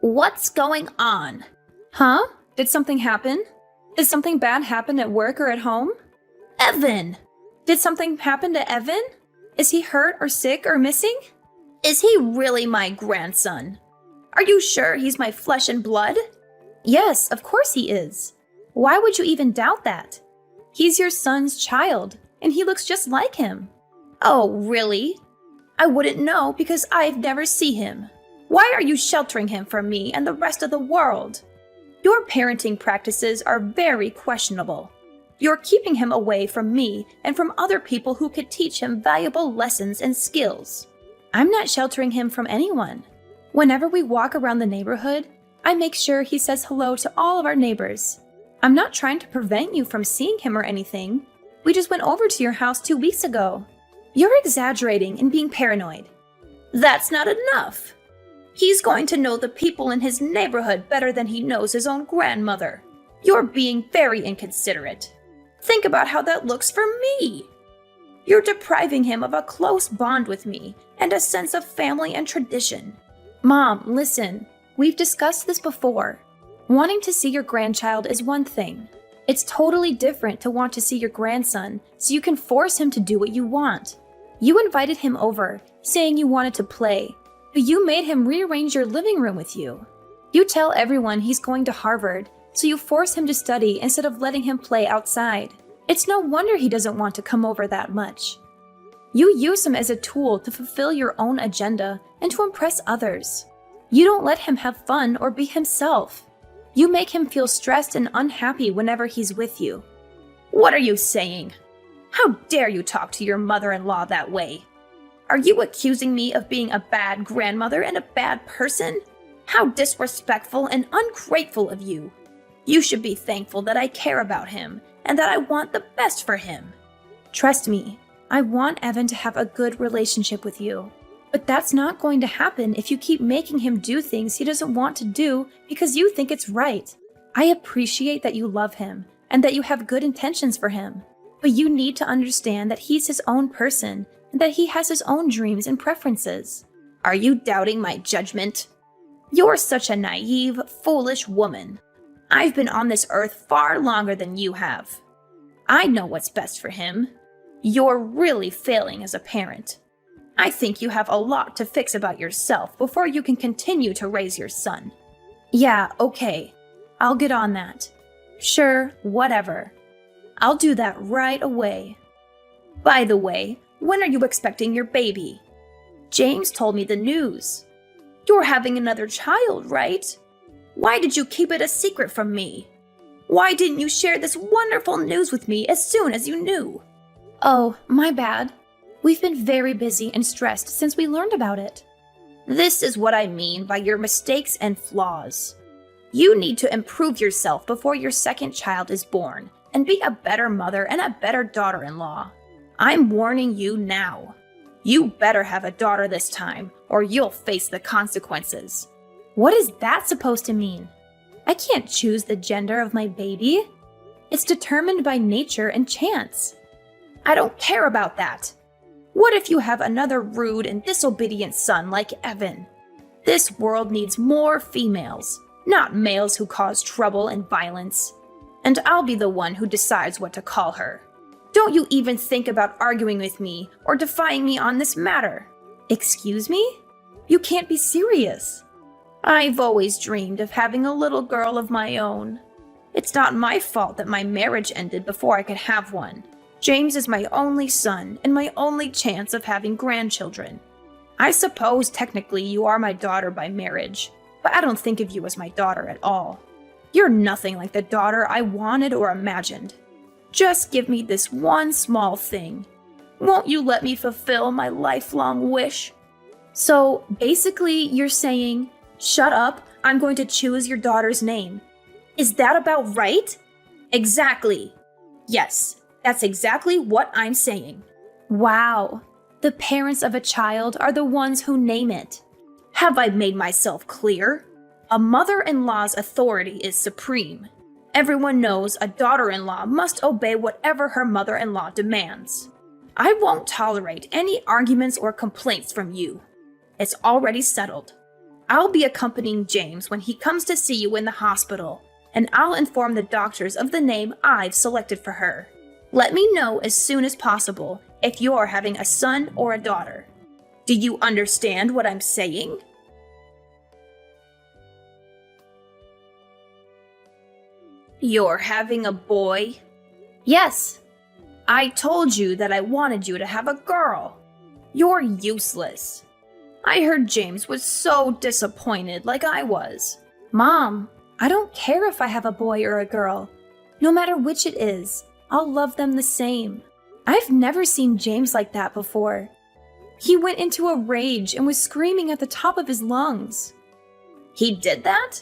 What's going on? Huh? Did something happen? Did something bad happen at work or at home? Evan! Did something happen to Evan? Is he hurt or sick or missing? Is he really my grandson? Are you sure he's my flesh and blood? Yes, of course he is. Why would you even doubt that? He's your son's child, and he looks just like him. Oh, really? I wouldn't know because I've never seen him. Why are you sheltering him from me and the rest of the world? Your parenting practices are very questionable. You're keeping him away from me and from other people who could teach him valuable lessons and skills. I'm not sheltering him from anyone. Whenever we walk around the neighborhood, I make sure he says hello to all of our neighbors. I'm not trying to prevent you from seeing him or anything. We just went over to your house 2 weeks ago. You're exaggerating and being paranoid. That's not enough. He's going to know the people in his neighborhood better than he knows his own grandmother. You're being very inconsiderate. Think about how that looks for me. You're depriving him of a close bond with me and a sense of family and tradition. Mom, listen. We've discussed this before. Wanting to see your grandchild is one thing. It's totally different to want to see your grandson so you can force him to do what you want. You invited him over, saying you wanted to play, but you made him rearrange your living room with you. You tell everyone he's going to Harvard, so you force him to study instead of letting him play outside. It's no wonder he doesn't want to come over that much. You use him as a tool to fulfill your own agenda and to impress others. You don't let him have fun or be himself. You make him feel stressed and unhappy whenever he's with you. What are you saying? How dare you talk to your mother-in-law that way? Are you accusing me of being a bad grandmother and a bad person? How disrespectful and ungrateful of you. You should be thankful that I care about him and that I want the best for him. Trust me, I want Evan to have a good relationship with you. But that's not going to happen if you keep making him do things he doesn't want to do because you think it's right. I appreciate that you love him and that you have good intentions for him. But you need to understand that he's his own person and that he has his own dreams and preferences. Are you doubting my judgment? You're such a naive, foolish woman. I've been on this earth far longer than you have. I know what's best for him. You're really failing as a parent. I think you have a lot to fix about yourself before you can continue to raise your son. Yeah, okay. I'll get on that. Sure, whatever. I'll do that right away. By the way, when are you expecting your baby? James told me the news. You're having another child, right? Why did you keep it a secret from me? Why didn't you share this wonderful news with me as soon as you knew? Oh, my bad. We've been very busy and stressed since we learned about it. This is what I mean by your mistakes and flaws. You need to improve yourself before your second child is born and be a better mother and a better daughter-in-law. I'm warning you now. You better have a daughter this time or you'll face the consequences. What is that supposed to mean? I can't choose the gender of my baby. It's determined by nature and chance. I don't care about that. What if you have another rude and disobedient son like Evan? This world needs more females, not males who cause trouble and violence. And I'll be the one who decides what to call her. Don't you even think about arguing with me or defying me on this matter. Excuse me? You can't be serious. I've always dreamed of having a little girl of my own. It's not my fault that my marriage ended before I could have one. James is my only son and my only chance of having grandchildren. I suppose technically you are my daughter by marriage, but I don't think of you as my daughter at all. You're nothing like the daughter I wanted or imagined. Just give me this one small thing. Won't you let me fulfill my lifelong wish? So basically you're saying, shut up, I'm going to choose your daughter's name. Is that about right? Exactly. Yes. That's exactly what I'm saying. Wow. The parents of a child are the ones who name it. Have I made myself clear? A mother-in-law's authority is supreme. Everyone knows a daughter-in-law must obey whatever her mother-in-law demands. I won't tolerate any arguments or complaints from you. It's already settled. I'll be accompanying James when he comes to see you in the hospital, and I'll inform the doctors of the name I've selected for her. Let me know as soon as possible if you're having a son or a daughter. Do you understand what I'm saying? You're having a boy? Yes. I told you that I wanted you to have a girl. You're useless. I heard James was so disappointed like I was. Mom, I don't care if I have a boy or a girl. No matter which it is, I'll love them the same. I've never seen James like that before. He went into a rage and was screaming at the top of his lungs. He did that?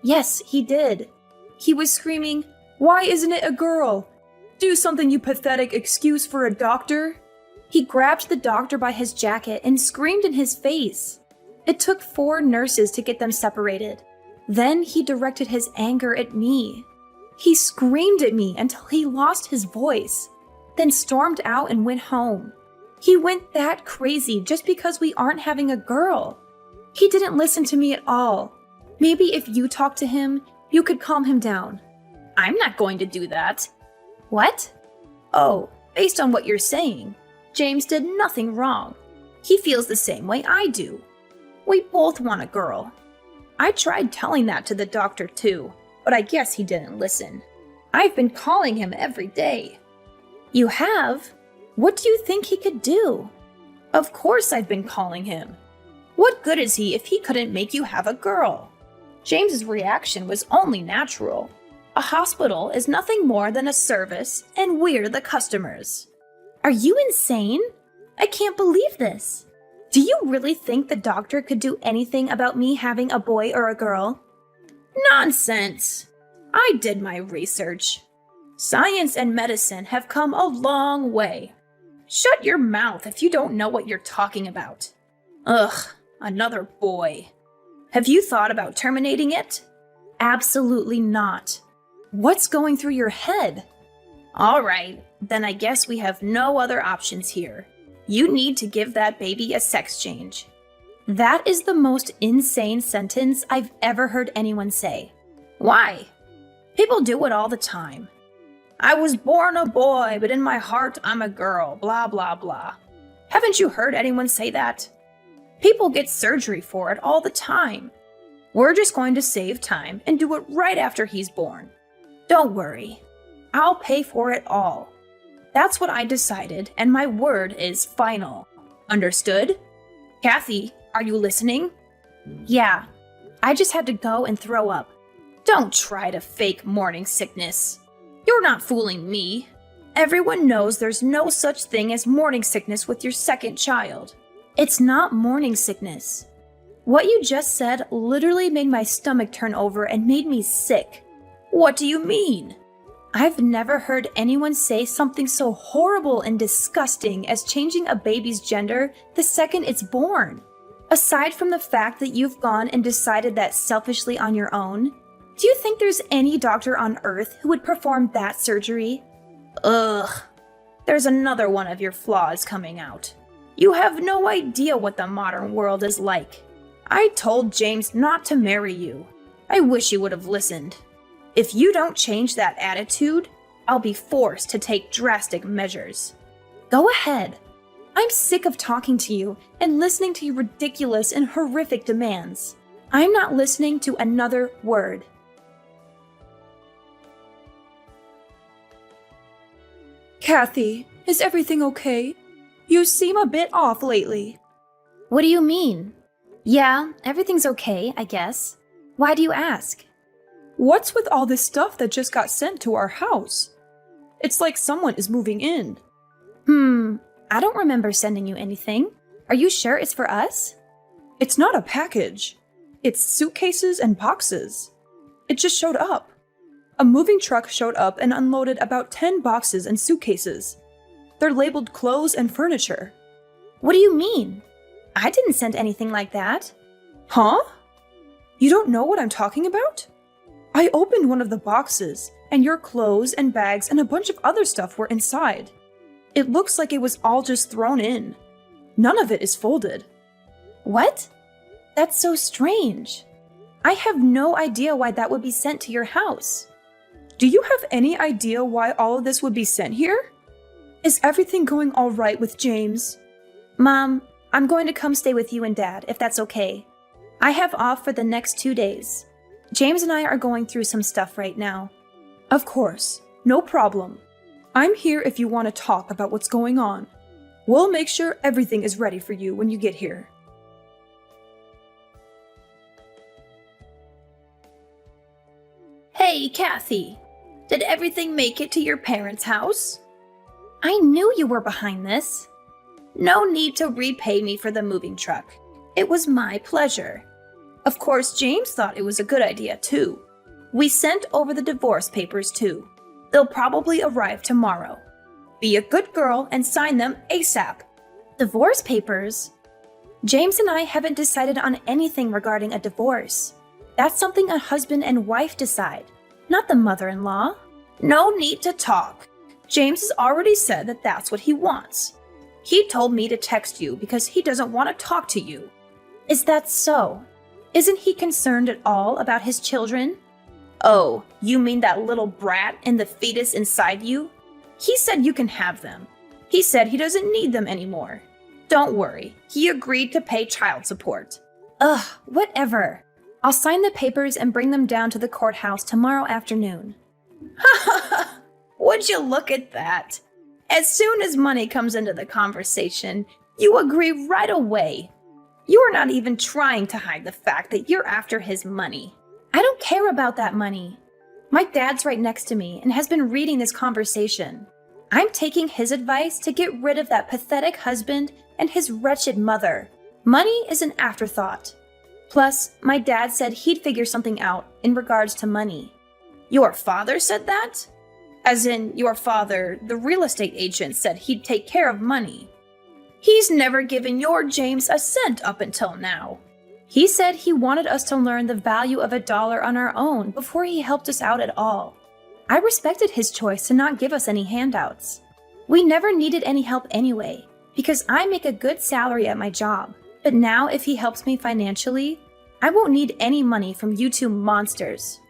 Yes, he did. He was screaming, "Why isn't it a girl? Do something, you pathetic excuse for a doctor." He grabbed the doctor by his jacket and screamed in his face. It took 4 nurses to get them separated. Then he directed his anger at me. He screamed at me until he lost his voice, then stormed out and went home. He went that crazy just because we aren't having a girl. He didn't listen to me at all. Maybe if you talk to him, you could calm him down. I'm not going to do that. What? Oh, based on what you're saying, James did nothing wrong. He feels the same way I do. We both want a girl. I tried telling that to the doctor too, but I guess he didn't listen. I've been calling him every day. You have? What do you think he could do? Of course I've been calling him. What good is he if he couldn't make you have a girl? James's reaction was only natural. A hospital is nothing more than a service, and we're the customers. Are you insane? I can't believe this. Do you really think the doctor could do anything about me having a boy or a girl? Nonsense! I did my research. Science and medicine have come a long way. Shut your mouth if you don't know what you're talking about. Ugh, another boy. Have you thought about terminating it? Absolutely not. What's going through your head? All right, then I guess we have no other options here. You need to give that baby a sex change. That is the most insane sentence I've ever heard anyone say. Why? People do it all the time. I was born a boy, but in my heart I'm a girl, blah, blah, blah. Haven't you heard anyone say that? People get surgery for it all the time. We're just going to save time and do it right after he's born. Don't worry. I'll pay for it all. That's what I decided, and my word is final. Understood? Kathy, are you listening? Yeah. I just had to go and throw up. Don't try to fake morning sickness. You're not fooling me. Everyone knows there's no such thing as morning sickness with your second child. It's not morning sickness. What you just said literally made my stomach turn over and made me sick. What do you mean? I've never heard anyone say something so horrible and disgusting as changing a baby's gender the second it's born. Aside from the fact that you've gone and decided that selfishly on your own, do you think there's any doctor on earth who would perform that surgery? Ugh. There's another one of your flaws coming out. You have no idea what the modern world is like. I told James not to marry you. I wish you would have listened. If you don't change that attitude, I'll be forced to take drastic measures. Go ahead. I'm sick of talking to you and listening to your ridiculous and horrific demands. I'm not listening to another word. Kathy, is everything okay? You seem a bit off lately. What do you mean? Yeah, everything's okay, I guess. Why do you ask? What's with all this stuff that just got sent to our house? It's like someone is moving in. I don't remember sending you anything. Are you sure it's for us? It's not a package. It's suitcases and boxes. It just showed up. A moving truck showed up and unloaded about 10 boxes and suitcases. They're labeled clothes and furniture. What do you mean? I didn't send anything like that. Huh? You don't know what I'm talking about? I opened one of the boxes, and your clothes and bags and a bunch of other stuff were inside. It looks like it was all just thrown in. None of it is folded. What? That's so strange. I have no idea why that would be sent to your house. Do you have any idea why all of this would be sent here? Is everything going all right with James? Mom, I'm going to come stay with you and Dad, if that's okay. I have off for the next 2 days. James and I are going through some stuff right now. Of course, no problem. I'm here if you want to talk about what's going on. We'll make sure everything is ready for you when you get here. Hey, Kathy. Did everything make it to your parents' house? I knew you were behind this. No need to repay me for the moving truck. It was my pleasure. Of course, James thought it was a good idea, too. We sent over the divorce papers, too. They'll probably arrive tomorrow. Be a good girl and sign them ASAP. Divorce papers? James and I haven't decided on anything regarding a divorce. That's something a husband and wife decide, not the mother-in-law. No need to talk. James has already said that that's what he wants. He told me to text you because he doesn't want to talk to you. Is that so? Isn't he concerned at all about his children? Oh, you mean that little brat and the fetus inside you? He said you can have them. He said he doesn't need them anymore. Don't worry, he agreed to pay child support. Ugh, whatever. I'll sign the papers and bring them down to the courthouse tomorrow afternoon. Ha ha ha! Would you look at that? As soon as money comes into the conversation, you agree right away. You are not even trying to hide the fact that you're after his money. I don't care about that money. My dad's right next to me and has been reading this conversation. I'm taking his advice to get rid of that pathetic husband and his wretched mother. Money is an afterthought. Plus, my dad said he'd figure something out in regards to money. Your father said that? As in, your father, the real estate agent, said he'd take care of money. He's never given your James a cent up until now. He said he wanted us to learn the value of $1 on our own before he helped us out at all. I respected his choice to not give us any handouts. We never needed any help anyway, because I make a good salary at my job. But now if he helps me financially, I won't need any money from you two monsters.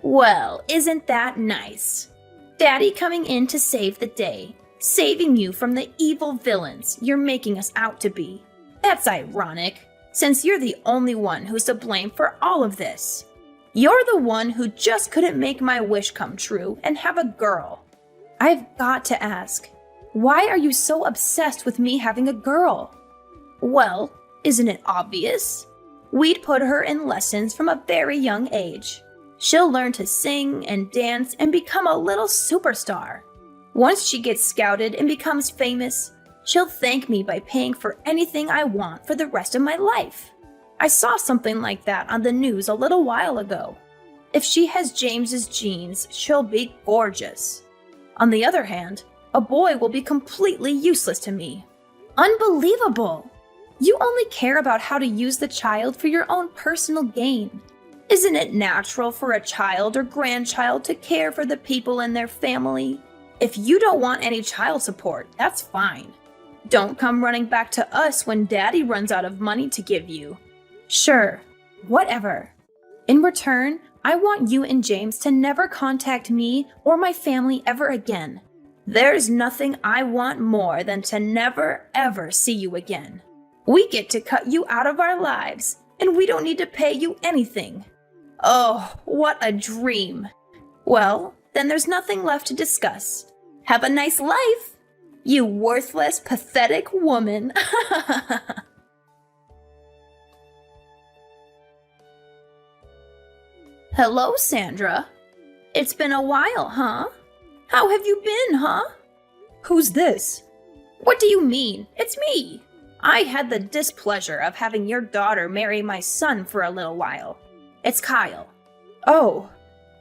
Well, isn't that nice? Daddy coming in to save the day, saving you from the evil villains you're making us out to be. That's ironic, since you're the only one who's to blame for all of this. You're the one who just couldn't make my wish come true and have a girl. I've got to ask, why are you so obsessed with me having a girl? Well, isn't it obvious? We'd put her in lessons from a very young age. She'll learn to sing and dance and become a little superstar. Once she gets scouted and becomes famous, she'll thank me by paying for anything I want for the rest of my life. I saw something like that on the news a little while ago. If she has James's genes, she'll be gorgeous. On the other hand, a boy will be completely useless to me. Unbelievable! You only care about how to use the child for your own personal gain. Isn't it natural for a child or grandchild to care for the people in their family? If you don't want any child support, that's fine. Don't come running back to us when Daddy runs out of money to give you. Sure, whatever. In return, I want you and James to never contact me or my family ever again. There's nothing I want more than to never, ever see you again. We get to cut you out of our lives, and we don't need to pay you anything. Oh, what a dream. Well, then there's nothing left to discuss. Have a nice life, you worthless, pathetic woman. Hello, Sandra. It's been a while, huh? How have you been, huh? Who's this? What do you mean? It's me. I had the displeasure of having your daughter marry my son for a little while. It's Kyle. Oh,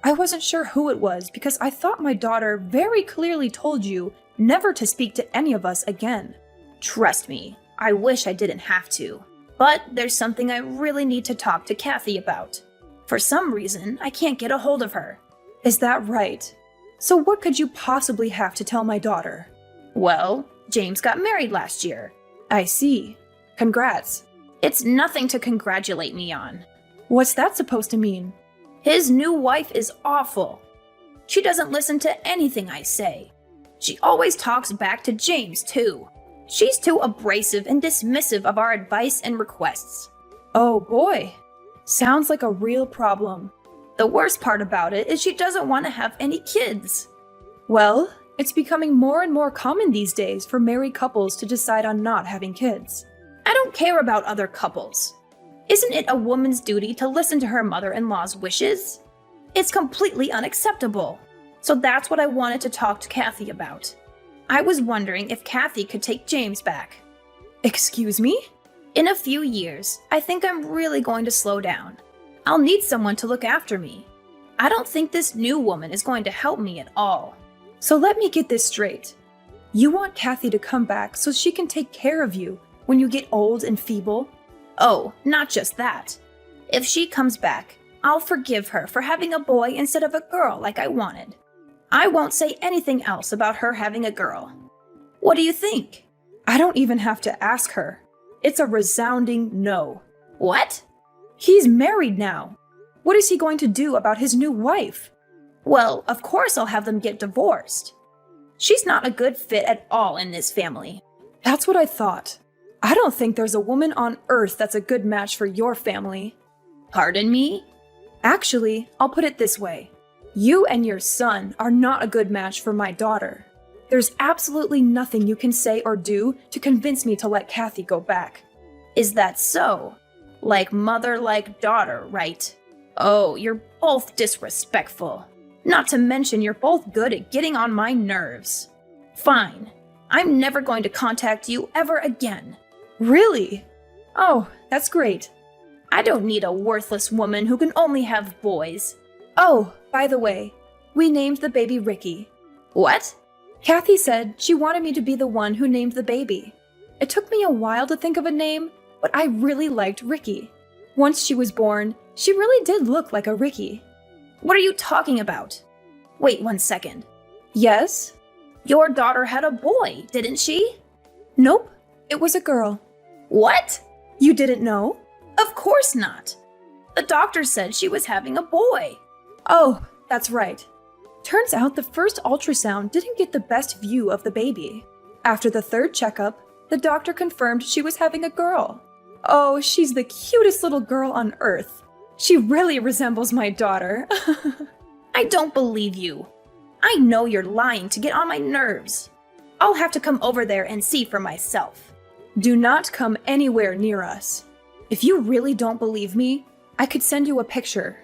I wasn't sure who it was because I thought my daughter very clearly told you never to speak to any of us again. Trust me, I wish I didn't have to. But there's something I really need to talk to Kathy about. For some reason, I can't get a hold of her. Is that right? So what could you possibly have to tell my daughter? Well, James got married last year. I see. Congrats. It's nothing to congratulate me on. What's that supposed to mean? His new wife is awful. She doesn't listen to anything I say. She always talks back to James, too. She's too abrasive and dismissive of our advice and requests. Oh boy. Sounds like a real problem. The worst part about it is she doesn't want to have any kids. Well, it's becoming more and more common these days for married couples to decide on not having kids. I don't care about other couples. Isn't it a woman's duty to listen to her mother-in-law's wishes? It's completely unacceptable. So that's what I wanted to talk to Kathy about. I was wondering if Kathy could take James back. Excuse me? In a few years, I think I'm really going to slow down. I'll need someone to look after me. I don't think this new woman is going to help me at all. So let me get this straight. You want Kathy to come back so she can take care of you when you get old and feeble? Oh, not just that. If she comes back, I'll forgive her for having a boy instead of a girl like I wanted. I won't say anything else about her having a girl. What do you think? I don't even have to ask her. It's a resounding no. What? He's married now. What is he going to do about his new wife? Well, of course I'll have them get divorced. She's not a good fit at all in this family. That's what I thought. I don't think there's a woman on earth that's a good match for your family. Pardon me? Actually, I'll put it this way. You and your son are not a good match for my daughter. There's absolutely nothing you can say or do to convince me to let Kathy go back. Is that so? Like mother, like daughter, right? Oh, you're both disrespectful. Not to mention you're both good at getting on my nerves. Fine. I'm never going to contact you ever again. Really? Oh, that's great. I don't need a worthless woman who can only have boys. Oh, by the way, we named the baby Ricky. What? Kathy said she wanted me to be the one who named the baby. It took me a while to think of a name, but I really liked Ricky. Once she was born, she really did look like a Ricky. What are you talking about? Wait 1 second. Yes? Your daughter had a boy, didn't she? Nope, it was a girl. What? You didn't know? Of course not. The doctor said she was having a boy. Oh, that's right. Turns out the first ultrasound didn't get the best view of the baby. After the third checkup, the doctor confirmed she was having a girl. Oh, she's the cutest little girl on earth. She really resembles my daughter. I don't believe you. I know you're lying to get on my nerves. I'll have to come over there and see for myself. Do not come anywhere near us. If you really don't believe me, I could send you a picture.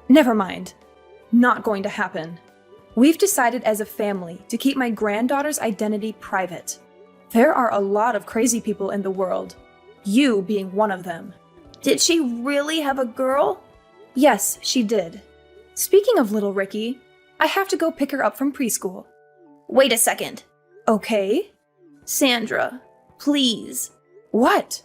Never mind. Not going to happen. We've decided as a family to keep my granddaughter's identity private. There are a lot of crazy people in the world, you being one of them. Did she really have a girl? Yes, she did. Speaking of little Ricky, I have to go pick her up from preschool. Wait a second. Okay? Sandra, please. What?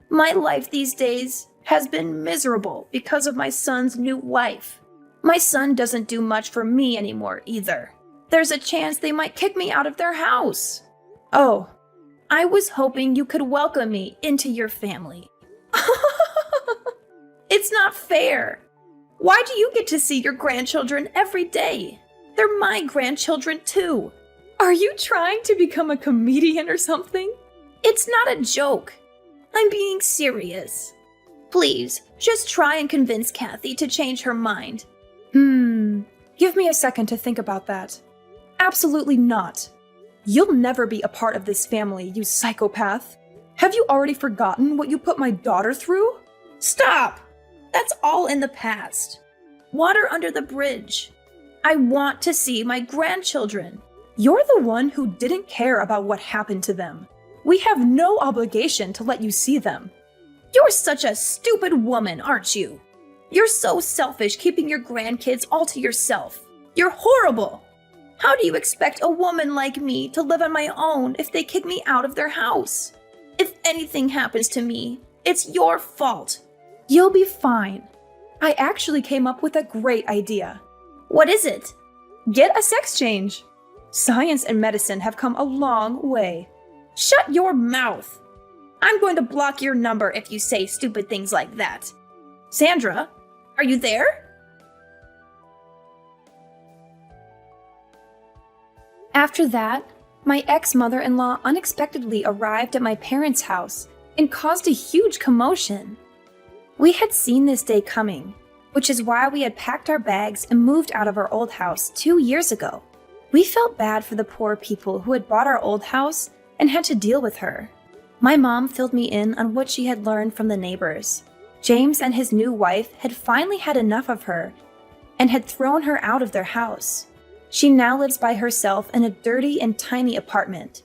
My life these days has been miserable because of my son's new wife. My son doesn't do much for me anymore either. There's a chance they might kick me out of their house. Oh. I was hoping you could welcome me into your family. It's not fair. Why do you get to see your grandchildren every day? They're my grandchildren too. Are you trying to become a comedian or something? It's not a joke. I'm being serious. Please, just try and convince Kathy to change her mind. Give me a second to think about that. Absolutely not. You'll never be a part of this family, you psychopath. Have you already forgotten what you put my daughter through? Stop! That's all in the past. Water under the bridge. I want to see my grandchildren. You're the one who didn't care about what happened to them. We have no obligation to let you see them. You're such a stupid woman, aren't you? You're so selfish keeping your grandkids all to yourself. You're horrible. How do you expect a woman like me to live on my own if they kick me out of their house? If anything happens to me, it's your fault. You'll be fine. I actually came up with a great idea. What is it? Get a sex change. Science and medicine have come a long way. Shut your mouth. I'm going to block your number if you say stupid things like that. Sandra, are you there? After that, my ex-mother-in-law unexpectedly arrived at my parents' house and caused a huge commotion. We had seen this day coming, which is why we had packed our bags and moved out of our old house 2 years ago. We felt bad for the poor people who had bought our old house and had to deal with her. My mom filled me in on what she had learned from the neighbors. James and his new wife had finally had enough of her and had thrown her out of their house. She now lives by herself in a dirty and tiny apartment,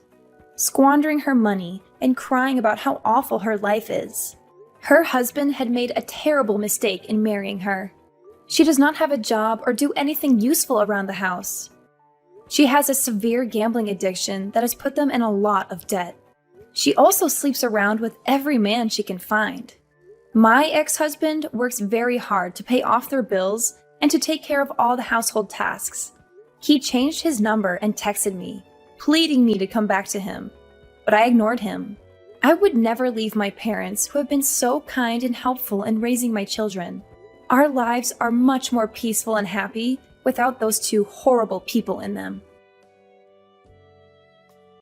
squandering her money and crying about how awful her life is. Her husband had made a terrible mistake in marrying her. She does not have a job or do anything useful around the house. She has a severe gambling addiction that has put them in a lot of debt. She also sleeps around with every man she can find. My ex-husband works very hard to pay off their bills and to take care of all the household tasks. He changed his number and texted me, pleading me to come back to him, but I ignored him. I would never leave my parents, who have been so kind and helpful in raising my children. Our lives are much more peaceful and happy without those two horrible people in them.